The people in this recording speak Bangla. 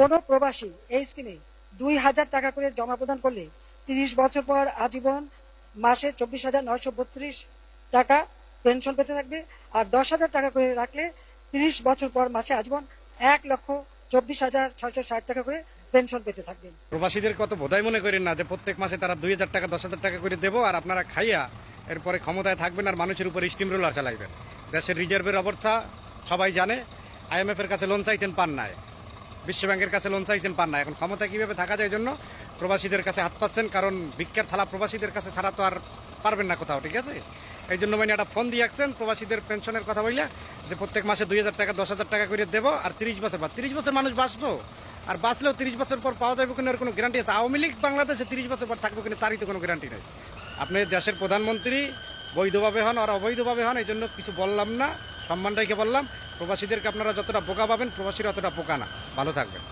কোনো প্রবাসী এই স্কিমে 2,000 টাকা করে জমা প্রদান করলে 30 বছর পর আজীবন মাসে 24,932 টাকা পেনশন পেতে থাকবে। আর 10,000 টাকা করে রাখলে 30 বছর পর মাসে আজীবন 1,24,660 টাকা করে পেনশন পেতে থাকবেন। প্রবাসীদের কত বোধাই মনে করেন না যে প্রত্যেক মাসে তারা 2,000 টাকা 10,000 টাকা করে দেবো আর আপনারা খাইয়া এরপরে ক্ষমতায় থাকবেন আর মানুষের উপর স্টিম রোলার চালাইবেন। দেশের রিজার্ভের অবস্থা সবাই জানে। IMF এর কাছে লোন চাইছেন, পান নাই। বিশ্বব্যাংকের কাছে লোন চাইছেন, পান না। এখন ক্ষমতায় কীভাবে থাকা যায়, জন্য প্রবাসীদের কাছে হাত পাচ্ছেন, কারণ ভিক্ষার থালা প্রবাসীদের কাছে ছাড়া তো আর পারবেন না কোথাও, ঠিক আছে? এই জন্য মানে একটা ফোন দিয়ে আসছেন প্রবাসীদের পেনশনের কথা বললে যে প্রত্যেক মাসে 2,000 টাকা 10,000 টাকা করে দেবো আর 30 বছর পর 30 বছর মানুষ বাঁচবো, আর বাঁচলেও 30 বছর পর পাওয়া যাবে কিনা এর কোনো গ্যারান্টি আছে? আওয়ামী লীগ বাংলাদেশে 30 বছর পর থাকবে কিনা তারই তো কোনো গ্যারান্টি নেই। আপনি দেশের প্রধানমন্ত্রী, বৈধভাবে হন আর অবৈধভাবে হন, এই জন্য কিছু বললাম না, সম্মান রেখে বললাম। প্রবাসীদেরকে আপনারা যতটা বোকা পাবেন, প্রবাসীরা অতটা বোকা না। ভালো থাকবেন।